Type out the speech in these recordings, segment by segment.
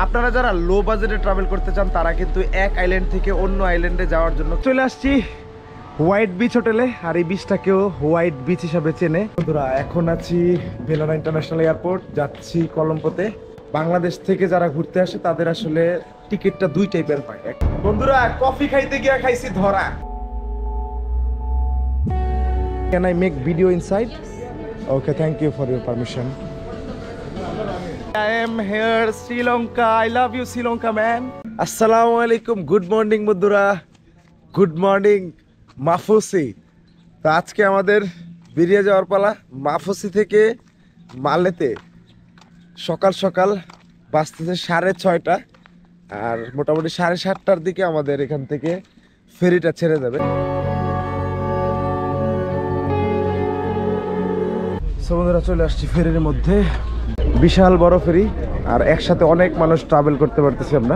আপনারা যারা লো বাজেটে ট্রাভেল করতে চান তারা কিন্তু এক আইল্যান্ড থেকে অন্য আইল্যান্ডে যাওয়ার জন্য চলে আসছি হোয়াইট বিচ হোটেলে। আর এই বিচটাকেও হোয়াইট বিচ হিসাবে চেনে। বন্ধুরা এখন আছি ভেলোনা ইন্টারন্যাশনাল এয়ারপোর্ট, যাচ্ছি কলম্বোতে। বাংলাদেশ থেকে যারা ঘুরতে আসে তাদের আসলে টিকিটটা দুই টাইপের হয়। বন্ধুরা কফি খাইতে গিয়া খাইছি ধরা। Can I make video inside? Okay, thank you for your permission. I am here Sri Lanka. I love you Sri Lanka man. Assalamu alaikum. Good morning বন্ধুরা। Good morning Maafushi. তো আজকে আমাদের বেরিয়ে যাওয়ার পালা মাফুসি থেকে মালেতে। সকাল সকাল বাজতেছে 6:30 আর মোটামুটি 7:30টার দিকে আমাদের এখান থেকে ফেরিটা ছেড়ে যাবে। বন্ধুরা চলে আসছি ফেরির মধ্যে। বিশাল বড় ফেরি আর একসাথে অনেক মানুষ ট্রাভেল করতে পারতেছি আমরা।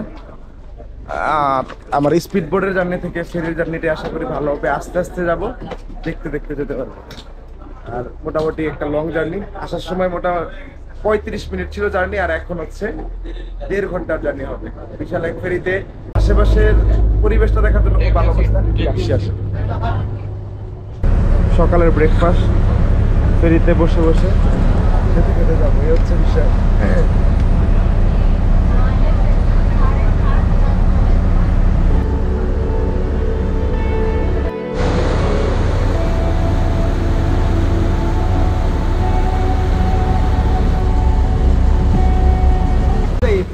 আমার স্পিড বোর্ডের জার্নি থেকে ফেরির জার্নিটা আশা করি ভালো হবে। আস্তে আস্তে যাব, দেখতে দেখতে যেতে পারবো। আর মোটামুটি একটা লং জার্নি। আসার সময় মোটামুটি 35 মিনিট ছিল জার্নি, আর এখন হচ্ছে 1.5 ঘন্টার জার্নি হবে। বিশাল এক ফেরিতে আশেপাশের পরিবেশটা দেখার জন্য খুব ভালো অবস্থা। সকালের ব্রেকফাস্ট ফেরিতে বসে বসে খেতে খেতে যাবো, এই হচ্ছে বিষয়।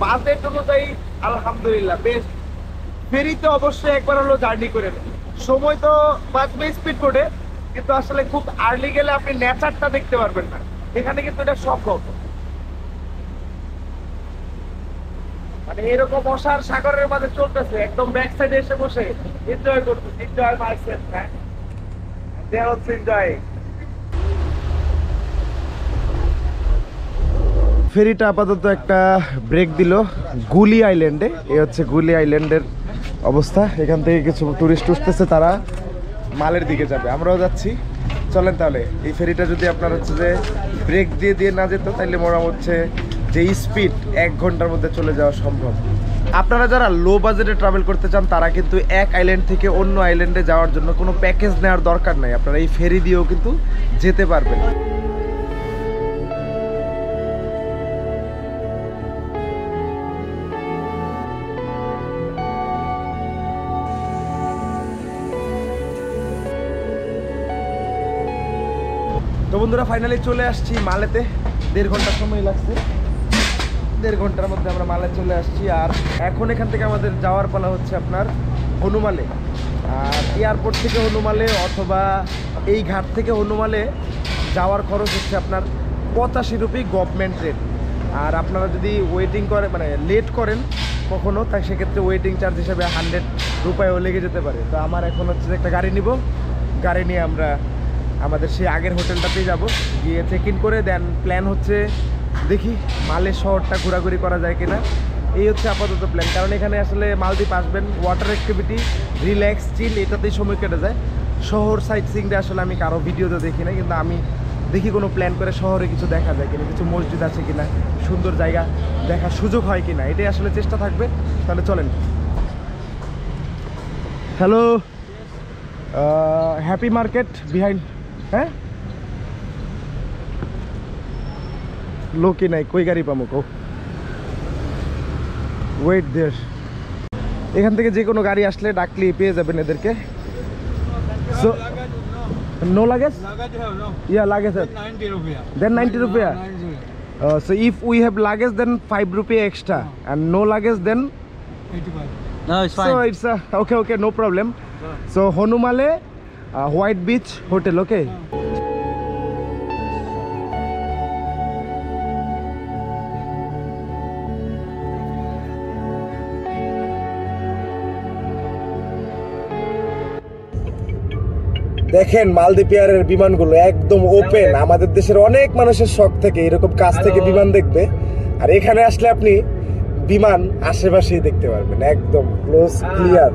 বাজেট অনুযায়ী আলহামদুলিল্লাহ বেস্ট। ফেরিতে অবশ্যই একবার হলো জার্নি করে নেন। সময় তো বাঁচবে স্পিড বোর্ডে, কিন্তু আসলে খুব আর্লি গেলে আপনি নেচারটা দেখতে পারবেন না। এখানে কিন্তু এটা সম্ভব। মানে এরকম অসার সাগরের মাঝে চলতেছে, একদম ব্যাক সাইডে এসে বসে এনজয় করতেছে। এনজয় মাইসেলফ, হ্যাঁ দেয়ার হচ্ছে এনজয়। ফেরিটা আপাতত একটা ব্রেক দিল গুলি আইল্যান্ডে। এই হচ্ছে গুলি আইল্যান্ডের অবস্থা। এখান থেকে কিছু টুরিস্ট উঠতেছে, তারা মালের দিকে যাবে, আমরাও যাচ্ছি। চলেন তাহলে। এই ফেরিটা যদি আপনার হচ্ছে যে ব্রেক দিয়ে দিয়ে না যেত তাহলে মোটামুটি হচ্ছে যে স্পিড 1 ঘন্টার মধ্যে চলে যাওয়া সম্ভব। আপনারা যারা লো বাজেটে ট্রাভেল করতে চান তারা কিন্তু এক আইল্যান্ড থেকে অন্য আইল্যান্ডে যাওয়ার জন্য কোনো প্যাকেজ নেওয়ার দরকার নাই। আপনারা এই ফেরি দিয়েও কিন্তু যেতে পারবেন। তো বন্ধুরা ফাইনালি চলে আসছি মালেতে। 1.5 ঘন্টা সময় লাগছে। 1.5 ঘন্টার মধ্যে আমরা মালে চলে আসছি। আর এখন এখান থেকে আমাদের যাওয়ার পালা হচ্ছে আপনার হনুমালে। আর এয়ারপোর্ট থেকে হনুমালে অথবা এই ঘাট থেকে হনুমালে যাওয়ার খরচ হচ্ছে আপনার 85 রুপি গভর্নমেন্ট রেট। আর আপনারা যদি ওয়েটিং করেন মানে লেট করেন কখনো, তাই সেক্ষেত্রে ওয়েটিং চার্জ হিসেবে 100 রুপিও লেগে যেতে পারে। তো আমার এখন হচ্ছে একটা গাড়ি নিব। গাড়ি নিয়ে আমরা আমাদের সেই আগের হোটেলটাতেই যাব, গিয়ে চেক ইন করে দেন প্ল্যান হচ্ছে দেখি মালের শহরটা ঘোরাঘুরি করা যায় কিনা। এই হচ্ছে আপাতত প্ল্যান। কারণ এখানে আসলে মালদ্বীপ আসবেন, ওয়াটার অ্যাক্টিভিটি, রিল্যাক্স, চিল, এটাতেই সময় কেটে যায়। শহর সাইট সিইংটা আসলে আমি কারো ভিডিওতে দেখি না, কিন্তু আমি দেখি কোনো প্ল্যান করে শহরে কিছু দেখা যায় কিনা, কিছু মসজিদ আছে কিনা, সুন্দর জায়গা দেখার সুযোগ হয় কিনা, এটাই আসলে চেষ্টা থাকবে। তাহলে চলেন। Hello, happy market behind. হ্যাঁ লোকই নাই, কই গাড়ি পাবো কো? Wait there. এখান থেকে যে কোনো গাড়ি আসলে ডাকলি পেয়ে যাবেন এদেরকে। So no luggage? Yeah, luggage. Then 90 rupiah. So if we have luggage then 5 rupiah extra, and no luggage then 85. No, it's fine. So it's okay, no problem. So Honumale White Beach Hotel, okay? দেখেন মালদ্বীপ এয়ারের বিমানগুলো একদম open. আমাদের দেশের অনেক মানুষের শখ থেকে এরকম কাছ থেকে বিমান দেখবে, আর এখানে আসলে আপনি বিমান আশেপাশেই দেখতে পারবেন, একদম ক্লোজ ক্লিয়ার।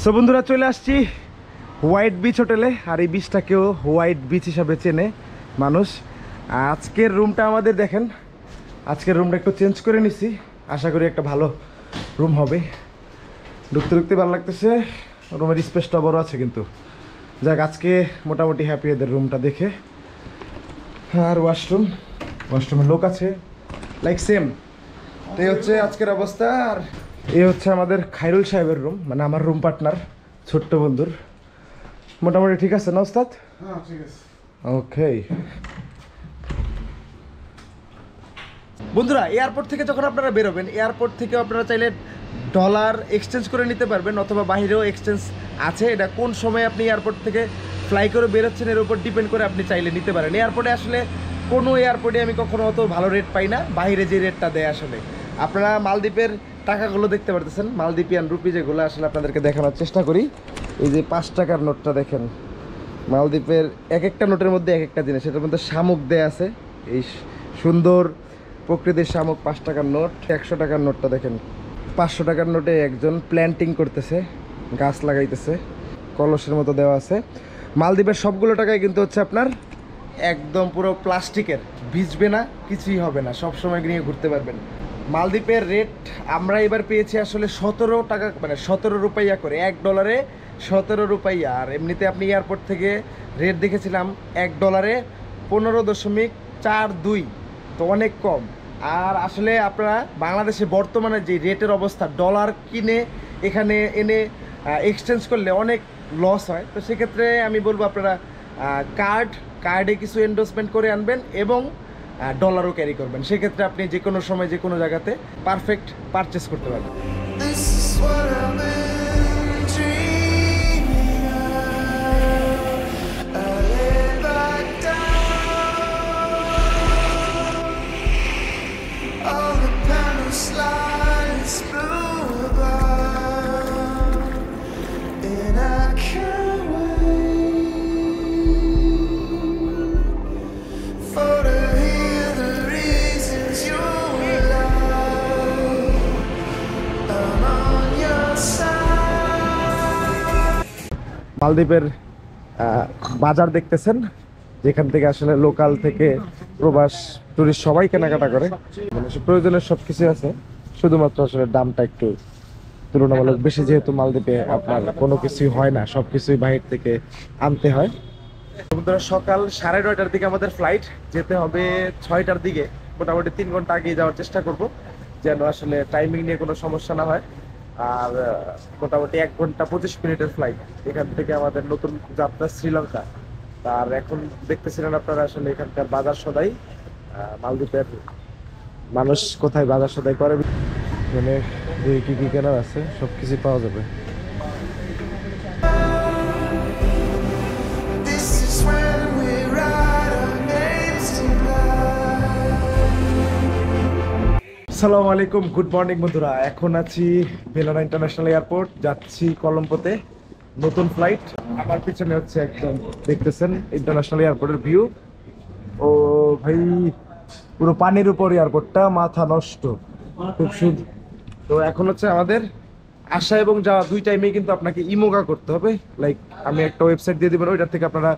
সো বন্ধুরা চলে আসছি হোয়াইট বিচ হোটেলে, আর এই বিচটাকেও হোয়াইট বিচ হিসাবে চেনে মানুষ। আজকের রুমটা আমাদের দেখেন, আজকের রুমটা একটু চেঞ্জ করে নিছি, আশা করি একটা ভালো রুম হবে। ঢুকতে ঢুকতে ভালো লাগতেছে, রুমের স্পেসটা বড় আছে কিন্তু। যাক, আজকে মোটামুটি হ্যাপি এদের রুমটা দেখে। আর ওয়াশরুমের লোক আছে, লাইক সেম। তো এই হচ্ছে আজকের অবস্থা। আর এই হচ্ছে আমাদের খায়রুল সাহেবের রুম, মানে আমার রুম পার্টনার, ছোট্ট বন্ধুর। মোটামুটি ঠিক আছে না ওস্তাদ? হ্যাঁ ঠিক আছে। ওকে বন্ধুরা, এয়ারপোর্ট থেকে যখন আপনারা বেরোবেন, এয়ারপোর্ট থেকে আপনারা চাইলে ডলার এক্সচেঞ্জ করে নিতে পারবেন, অথবা বাইরেও এক্সচেঞ্জ আছে। এটা কোন সময় আপনি এয়ারপোর্ট থেকে ফ্লাই করে বেরোচ্ছেন এর উপর ডিপেন্ড করে আপনি চাইলে নিতে পারেন। এয়ারপোর্টে আসলে কোনো এয়ারপোর্টে আমি কখনো অত ভালো রেট পাই না, বাইরে যে রেটটা দেয় আসলে। আপনারা মালদ্বীপের টাকাগুলো দেখতে পারতেছেন, মালদ্বীপিয়ান রুপি যেগুলো, আসলে আপনাদেরকে দেখানোর চেষ্টা করি। এই যে 5 টাকার নোটটা দেখেন, মালদ্বীপের এক একটা নোটের মধ্যে এক একটা জিনিস, এটার মধ্যে শামুক দেয়া আছে, এই সুন্দর প্রকৃতির শামুক। 5 টাকার নোট। 100 টাকার নোটটা দেখেন, 500 টাকার নোটে একজন প্ল্যান্টিং করতেছে, গাছ লাগাইতেছে, কলসের মতো দেওয়া আছে। মালদ্বীপের সবগুলো টাকায় কিন্তু হচ্ছে আপনার একদম পুরো প্লাস্টিকের, ভিজবে না, কিছুই হবে না, সব সময় নিয়ে ঘুরতে পারবেন। মালদ্বীপের রেট আমরা এবার পেয়েছি আসলে 17 টাকা, মানে 17 রুপাইয়া করে, $1 17 রুপাইয়া। আর এমনিতে আপনি এয়ারপোর্ট থেকে রেট দেখেছিলাম $1 15.42, তো অনেক কম। আর আসলে আপনারা বাংলাদেশে বর্তমানে যে রেটের অবস্থা, ডলার কিনে এখানে এনে এক্সচেঞ্জ করলে অনেক লস হয়। তো সেক্ষেত্রে আমি বলবো আপনারা কার্ডে কিছু এন্ডোর্সমেন্ট করে আনবেন এবং ডলারও ক্যারি করবেন। সেক্ষেত্রে আপনি যে কোনো সময় যে কোনো জায়গাতে পারফেক্ট পারচেস করতে পারবেন। মালদ্বীপের বাজার দেখতেছেন, যেখান থেকে আসলে লোকাল থেকে প্রবাস টুরিস্ট সবাই কেনাকাটা করে, মানে প্রয়োজনের সব কিছু আছে, শুধুমাত্র আসলে দামটা একটু তুলনামূলক বেশি, যেহেতু মালদ্বীপে আপনার কোনো কিছুই হয় না, সব কিছুই বাহির থেকে আনতে হয়। সকাল 9:30টার দিকে আমাদের ফ্লাইট, যেতে হবে 6টার দিকে। মোটামুটি 3 ঘন্টা আগে যাওয়ার চেষ্টা করব, যেন আসলে টাইমিং নিয়ে কোনো সমস্যা না হয়। আর মোটামুটি 1 ঘন্টা 25 মিনিটের ফ্লাইট এখান থেকে আমাদের নতুন যাত্রা শ্রীলঙ্কা। আর এখন দেখতেছিলেন আপনারা আসলে এখানকার বাজার সদাই, মালদ্বীপের মানুষ কোথায় বাজার সদাই করে, মানে কি কি কেনার আছে সবকিছু পাওয়া যাবে। আসসালামু আলাইকুম, গুড মর্নিং বন্ধুরা। এখন আছি ভেলোনা ইন্টারন্যাশনাল এয়ারপোর্ট, যাচ্ছি কলম্বোতে, নতুন ফ্লাইট। আমার পিছনে হচ্ছে একদম দেখতেছেন ইন্টারন্যাশনাল এয়ারপোর্টের ভিউ। ও ভাই, পুরো পানির উপর এয়ারপোর্টটা, মাথা নষ্ট, খুব সুন্দর। তো এখন হচ্ছে আমাদের আসা এবং যাওয়া দুই টাইমেই কিন্তু আপনাকে ইমোগা করতে হবে। লাইক আমি একটা ওয়েবসাইট দিয়ে দিবেন, ওইটার থেকে আপনারা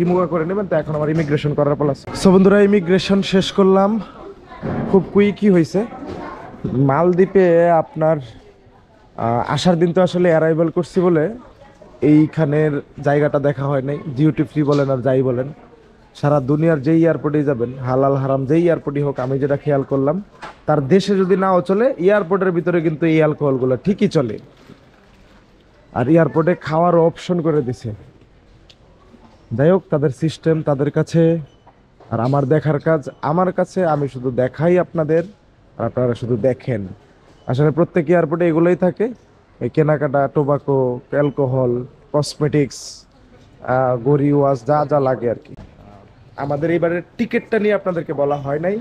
ইমোগা করে নেবেন। তো এখন আমার ইমিগ্রেশন করার পালা। সো বন্ধুরা, ইমিগ্রেশন শেষ করলাম, খুব কুইকই হয়েছে। মালদ্বীপে আপনার আসার দিন তো আসলে অ্যারাইভাল করছি বলে এইখানের জায়গাটা দেখা হয় নাই। ডিউটি ফ্রি বলেন আর যাই বলেন, সারা দুনিয়ার যেই এয়ারপোর্টেই যাবেন, হালাল হারাম যেই এয়ারপোর্টই হোক, আমি যেটা খেয়াল করলাম, তার দেশে যদি নাও চলে, এয়ারপোর্টের ভিতরে কিন্তু এই অ্যালকোহলগুলো ঠিকই চলে। আর এয়ারপোর্টে খাওয়ার অপশন করে দিছে। যাই হোক, তাদের সিস্টেম তাদের কাছে, আর আমার দেখার কাজ আমার কাছে। আমি শুধু দেখাই আপনাদের, আর আপনারা শুধু দেখেন। আসলে প্রত্যেক এয়ারপোর্টে এগুলোই থাকে, এই কেনাকাটা, টোবাকো, অ্যালকোহল, কসমেটিক্স, গড়ি ওয়াশ, যা যা লাগে আর কি। আমাদের এবারের টিকিটটা নিয়ে আপনাদেরকে বলা হয় নাই।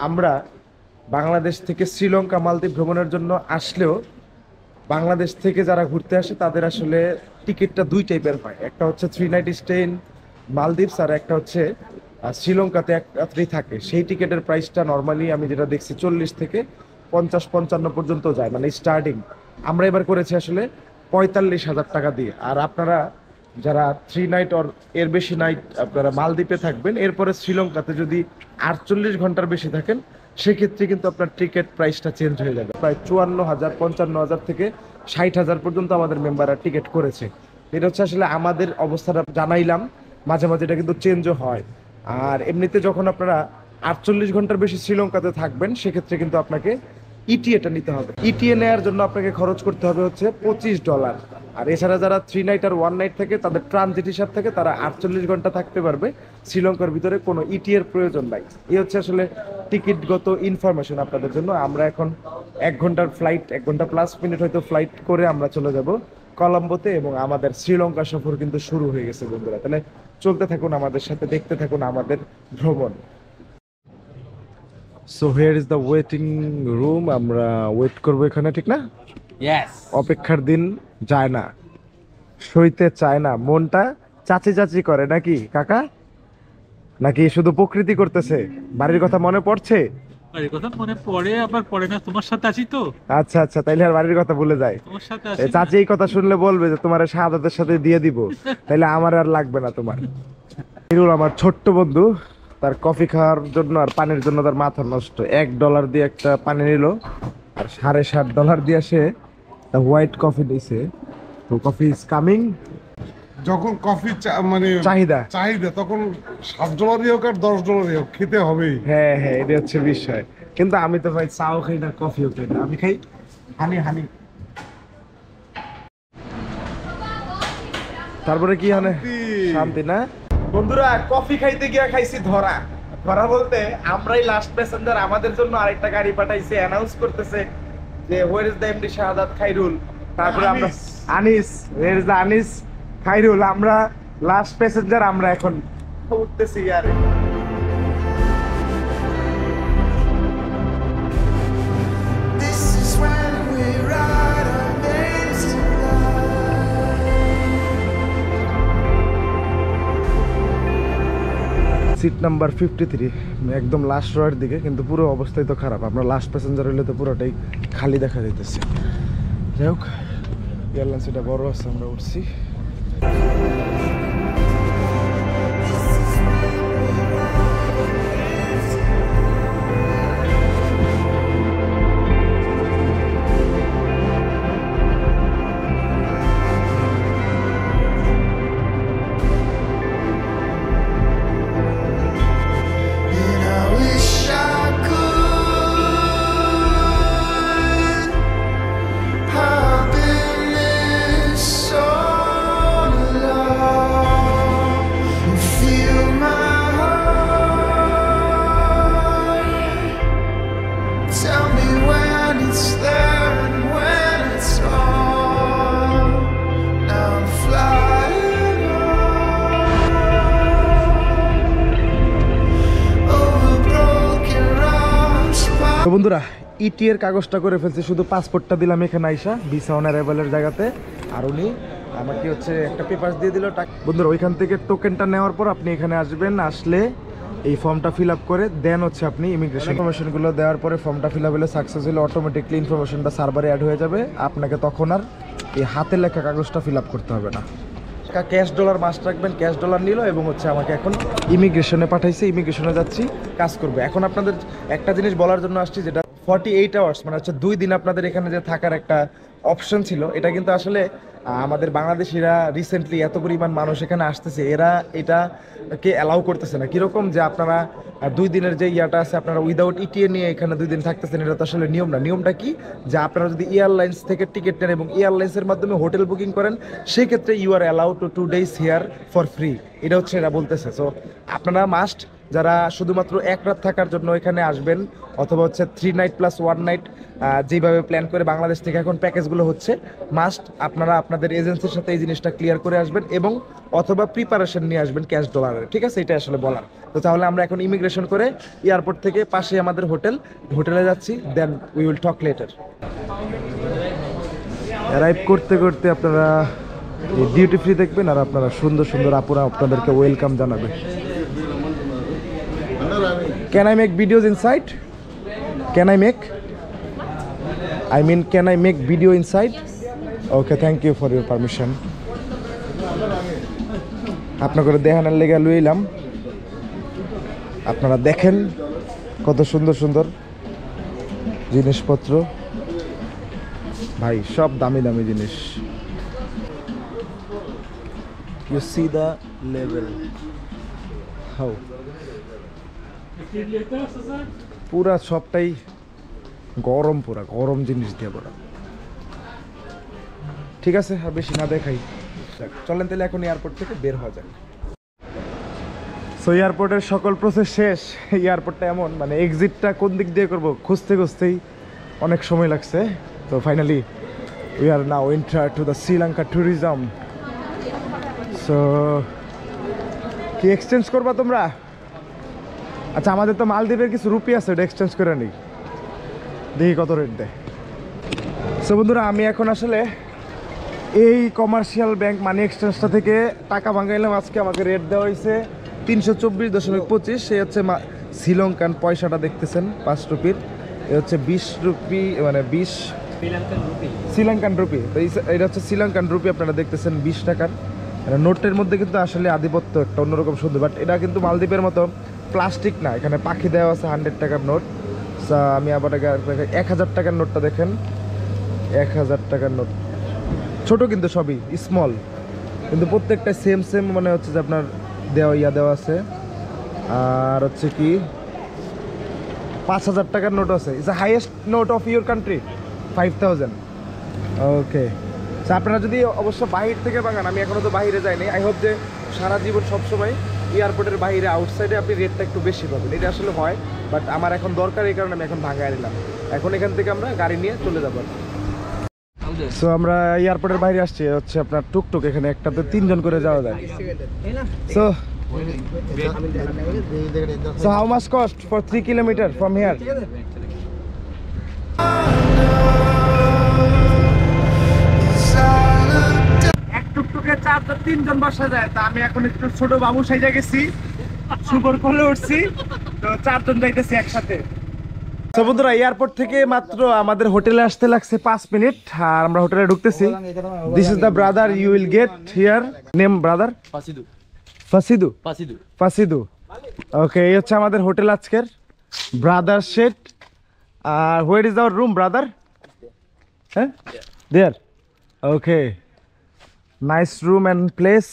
আমরা বাংলাদেশ থেকে শ্রীলঙ্কা মালদ্বীপ ভ্রমণের জন্য আসলেও, বাংলাদেশ থেকে যারা ঘুরতে আসে তাদের আসলে টিকিটটা দুই টাইপের হয়। একটা হচ্ছে 3 নাইট স্টে ইন মালদ্বীপস, আর একটা হচ্ছে শ্রীলঙ্কাতে 1 রাত্রি থাকে। সেই টিকিটের প্রাইসটা নর্মালি আমি যেটা দেখছি 40 থেকে 50-55 পর্যন্ত যায়, মানে স্টার্টিং। আমরা এবার করেছি আসলে 45,000 টাকা দিয়ে। আর আপনারা যারা 3 নাইট অর এর বেশি নাইট আপনারা মালদ্বীপে থাকবেন, এরপরে শ্রীলঙ্কাতে যদি 48 ঘন্টার বেশি থাকেন, সেক্ষেত্রে কিন্তু আপনার টিকিট প্রাইসটা চেঞ্জ হয়ে যাবে। প্রায় 54,000 55,000 থেকে 60,000 পর্যন্ত আমাদের মেম্বাররা টিকিট করেছে। এটা হচ্ছে আসলে আমাদের অবস্থাটা জানাইলাম, মাঝে মাঝে এটা কিন্তু চেঞ্জও হয়। আর এমনিতে যখন আপনারা 48 ঘন্টার বেশি শ্রীলঙ্কাতে থাকবেন, সেক্ষেত্রে কিন্তু আপনাকে ইটিএটা নিতে হবে। ইটিএ নেওয়ার জন্য আপনাকে খরচ করতে হবে হচ্ছে $25। আর এছাড়া যারা 3 নাইট আর 1 নাইট থাকে, তাদের ট্রানজিট হিসাব থেকে তারা 48 ঘন্টা থাকতে পারবে শ্রীলঙ্কার ভিতরে, কোনো ইটিএর প্রয়োজন নাই। এই হচ্ছে আসলে টিকিটগত ইনফরমেশন আপনাদের জন্য। আমরা এখন 1 ঘন্টার ফ্লাইট, 1 ঘন্টা প্লাস মিনিট হয়তো ফ্লাইট করে আমরা চলে যাব কলম্বোতে, এবং আমাদের শ্রীলঙ্কা সফর কিন্তু শুরু হয়ে গেছে বন্ধুরা। তাহলে চলতে থাকুন আমাদের সাথে, দেখতে থাকুন আমাদের ভ্রমণ। So here is the waiting room. আমরা ওয়েট করবো এখানে, ঠিক না? Yes. অপেক্ষার দিন যায় না, সইতে চায় না, মনটা চাচি চাচি করে নাকি কাকা? নাকি শুধু প্রকৃতি করতেছে? বাড়ির কথা মনে পড়ছে? বাড়ির কথা মনে পড়ে, আবার পড়ে না, তোমার সাথে আছি তো। আচ্ছা আচ্ছা, তাইলে আর বাড়ির কথা ভুলে যায়। তোমার সাথে এই আছি। চাচি এই কথা শুনলে বলবে যে তোমার শাহাদাতের সাথে দিয়ে দিব, তাইলে আমার আর লাগবে না তোমার। হিরুল আমার ছোট্ট বন্ধু, তার কফি খাওয়ার জন্য আর পানির জন্য তার মাথা নষ্ট। $1 দিয়ে একটা পানি নিল, আর $7.5 দিয়ে সে হোয়াইট কফি নিছে। তো কফি ইজ কামিং। যখন কফি মানে চাহিদা চাহিদা, তখন $7 হোক আর $10 হোক, খেতে হবেই। হ্যাঁ হ্যাঁ, এটা হচ্ছে বিষয়। কিন্তু আমি তো ভাই চাও খাই না, কফিও খাই না, আমি খাই হানি হানি। তারপরে কি মানে শান্তি না বন্ধুরা? কফি খাইতে গিয়া খাইছি ধরা। ধরা বলতে আমরাই লাস্ট প্যাসেঞ্জার, আমাদের জন্য আরেকটা গাড়ি পাঠাইছে, অ্যানাউন্স করতেছে যে হোয়ার ইজ দ্য এমডি শাহাদাত খাইরুল। তারপরে আমরা Anis, where is the Anis Khairul. আমরা লাস্ট প্যাসেঞ্জার, আমরা এখন উঠতেছি আরে। সিট নাম্বার 53, একদম লাস্ট রোয়ের দিকে, কিন্তু পুরো অবস্থাই তো খারাপ। আমরা লাস্ট প্যাসেঞ্জার হইলে তো পুরোটাই খালি দেখা যাইতেছে। যাই হোক, এয়ারলাইন্স এটা বড় আছে, আমরা উঠছি। তো বন্ধুরা, ইটি এর কাগজটা করে ফেলছি, শুধু পাসপোর্টটা দিলাম এখানে আইসা ভিসা অন অ্যারাইভালের জায়গাতে, আর উনি আমাকে হচ্ছে একটা পেপার দিয়ে দিল। বন্ধুরা, ওইখান থেকে টোকেনটা নেওয়ার পর আপনি এখানে আসবেন, আসলে এই ফর্মটা ফিল আপ করে দেন হচ্ছে আপনি ইমিগ্রেশন ইনফরমেশনগুলো দেওয়ার পরে ফর্মটা ফিল আপ হলে সাকসেস হলে অটোমেটিকলি ইনফরমেশনটা সার্ভারে অ্যাড হয়ে যাবে। আপনাকে তখন আর এই হাতে লেখা কাগজটা ফিল আপ করতে হবে না। ক্যাশ ডলার মাস্ট রাখবেন। ক্যাশ ডলার নিল এবং হচ্ছে আমাকে এখন ইমিগ্রেশনে পাঠাইছে, ইমিগ্রেশনে যাচ্ছি, কাজ করবে। এখন আপনাদের একটা জিনিস বলার জন্য আসছি, যেটা 48 আওয়ার্স মানে হচ্ছে 2 দিন আপনাদের এখানে যে থাকার একটা অপশন ছিল, এটা কিন্তু আসলে আমাদের বাংলাদেশিরা রিসেন্টলি এত পরিমাণ মানুষ এখানে আসতেছে, এরা এটাকে অ্যালাউ করতেছে না। কীরকম যে আপনারা 2 দিনের যে ইয়াটা আছে, আপনারা উইদাউট ইটিএ নিয়ে এখানে 2 দিন থাকতেছেন, এটা তো আসলে নিয়ম না। নিয়মটা কি, যে আপনারা যদি এয়ারলাইন্স থেকে টিকিট নেন এবং এয়ারলাইন্সের মাধ্যমে হোটেল বুকিং করেন, সেই ক্ষেত্রে you are allow to 2 days here for free. এটা হচ্ছে এরা বলতেছে। সো আপনারা মাস্ট, যারা শুধুমাত্র 1 রাত থাকার জন্য এখানে আসবেন, অথবা হচ্ছে 3 নাইট প্লাস 1 নাইট যেভাবে প্ল্যান করে বাংলাদেশ থেকে এখন প্যাকেজগুলো হচ্ছে, মাস্ট আপনারা আপনাদের এজেন্সির সাথে এই জিনিসটা ক্লিয়ার করে আসবেন, এবং অথবা প্রিপারেশন নিয়ে আসবেন ক্যাশ ডলারের। ঠিক আছে, এটা আসলে বলার। তো তাহলে আমরা এখন ইমিগ্রেশন করে এয়ারপোর্ট থেকে পাশে আমাদের হোটেলে যাচ্ছি, then we will talk later. Arrive করতে করতে আপনারা ডিউটি ফ্রি দেখবেন, আর আপনারা সুন্দর সুন্দর আপুরা আপনাদেরকে ওয়েলকাম জানাবে। Can I make videos inside? Can I make? I mean, can I make video inside? Yes. Okay, thank you for your permission. আপনাকে দেখানোর লেগে লইলাম, আপনারা দেখেন কত সুন্দর সুন্দর জিনিসপত্র ভাই, সব দামি দামি জিনিস। You see the level how পুরা সবটাই গরম, পুরা গরম জিনিস দিয়ে পড়া। ঠিক আছে, আর বেশি না দেখাই, চলেন তাহলে এখন এয়ারপোর্ট থেকে বের হওয়া যাক। সো এয়ারপোর্টের সকল প্রসেস শেষ। এয়ারপোর্টটা এমন, মানে এক্সিটটা কোন দিক দিয়ে করব খুঁজতে খুঁজতেই অনেক সময় লাগছে। তো finally we are now enter to the Sri Lanka tourism. So কি এক্সচেঞ্জ করবা তোমরা? আচ্ছা, আমাদের তো মালদ্বীপের কিছু রুপি আছে, ওটা এক্সচেঞ্জ করে নিই, দেখি কত রেট দেয়। সো বন্ধুরা, আমি এখন আসলে এই কমার্শিয়াল ব্যাংক মানি এক্সচেঞ্জটা থেকে টাকা ভাঙাইলাম। আজকে আমাকে রেট দেওয়া হয়েছে 324.25। সে হচ্ছে শ্রীলঙ্কান পয়সাটা দেখতেছেন 5 রুপির, এ হচ্ছে 20 রুপি, মানে 20 শ্রীলঙ্কান রুপি। তো এটা হচ্ছে শ্রীলঙ্কান রুপি, আপনারা দেখতেছেন 20 টাকার নোটের মধ্যে কিন্তু আসলে আধিপত্য একটা অন্যরকম সুন্দর। বাট এটা কিন্তু মালদ্বীপের মতো প্লাস্টিক না, এখানে পাখি দেওয়া আছে 100 টাকার নোট। আমি আবার 1000 টাকার নোটটা দেখেন, 1000 টাকার নোট ছোট কিন্তু সবই স্মল, কিন্তু প্রত্যেকটা সেম সেম মনে হচ্ছে যে আপনার দেওয়া আছে। আর হচ্ছে কি 5000 টাকার নোট আছে। It's the highest note of your country 5000। ওকে, আপনারা যদি অবশ্য বাহির থেকে ভাঙান, আমি এখনো তো বাইরে যাইনি, আই হোপ যে সারা জীবন সবসময় এয়ারপোর্টের বাইরে আউটসাইডে আপনি রেটটা একটু বেশি পাবেন। এটা আসলে হয়, বাট আমার এখন দরকার, এই কারণে আমি এখন ভাঙায় নিলাম। এখন এখান থেকে আমরা গাড়ি নিয়ে চলে যাবো। সো আমরা এয়ারপোর্টের বাইরে আসছি, হচ্ছে আপনার টুকটুক, এখানে একটাতে 3 জন করে যাওয়া যায়। So how much cost for 3 kilometer from here? এক টুকটুকে 3 জন বসা যায়। তা আমি এখন একটু ছোট বাবু সাইজা গেছি, সুপার কোলে উঠছি, তো 4 জন যাইতেছি একসাথে। তো বন্ধুরা, এয়ারপোর্ট থেকে মাত্র আমাদের হোটেলে আসতে লাগছে 5 মিনিট, আর আমরা হোটেলে ঢুকতেছি। This is the brother you will get here. Name brother? Fasidu. Okay, এই হচ্ছে আমাদের হোটেল আজকের, ব্রাদার শেড। আর where is our room brother? হ্যাঁ, there. Okay, nice room and place.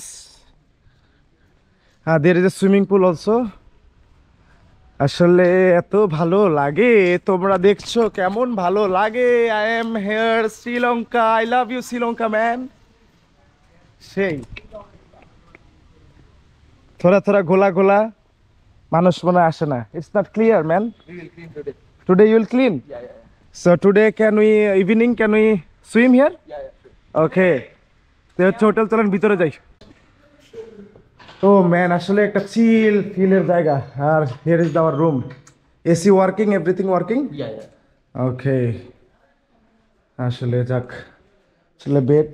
There is a swimming pool also. আসলে এত ভালো লাগে, তোমরা দেখছো কেমন ভালো লাগে। I am here Sri Lanka, I love you Sri Lanka man. সেই থোড়া ঘোলা ঘোলা মানুষ মনে আসে না। It's not clear man. Today you will clean? So today can we evening can we swim here? Okay, তো হচ্ছে হোটেল, চলেন ভিতরে যাই। ও ম্যান, আসলে একটা চিল ফিলের জায়গা। আর here is our room, AC working, everything working. Okay, আসলে যাক, আসলে বেড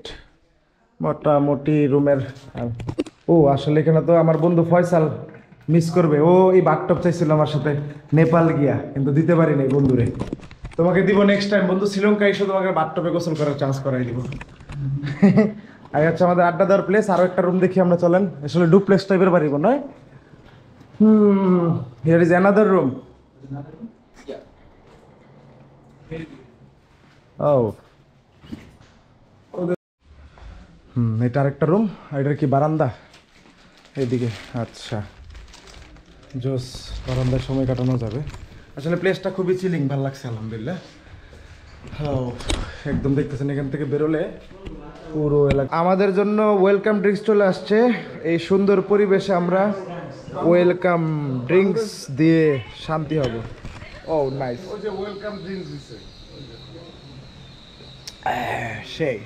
মোটামুটি রুমের। ও আসলে এখানে তো আমার বন্ধু ফয়সাল মিস করবে, ও এই বাথটব চাইছিল আমার সাথে নেপাল গিয়া, কিন্তু দিতে পারি নাই বন্ধুরে। তোমাকে দিব নেক্সট টাইম বন্ধু, শ্রীলঙ্কা এসে তোমাকে বাথটবে গোসল করার চান্স করাই দিব। আর হচ্ছে আমাদের আড্ডা দেওয়ার প্লেস। আরো একটা রুম দেখি আমরা, চলেন। আসলে ডুপ্লেক্স টাইপের বাড়ি নয়। Here is another room. ও এটা আরেকটা রুম। এটার কি বারান্দা এইদিকে? আচ্ছা, জোস, বারান্দায় সময় কাটানো যাবে। আসলে প্লেসটা খুবই চিলিং, ভালো লাগছে আলহামদুলিল্লাহ। হ্যাঁ, একদম দেখতেছেন এখান থেকে বেরোলে পুরো এলাকা। আমাদের জন্য ওয়েলকাম ড্রিঙ্কস চলে আসছে। এই সুন্দর পরিবেশে আমরা ওয়েলকাম ড্রিঙ্কস দিয়ে শান্তি হব। ও নাইস, ওই যে ওয়েলকাম ড্রিঙ্কস দিছে সেই।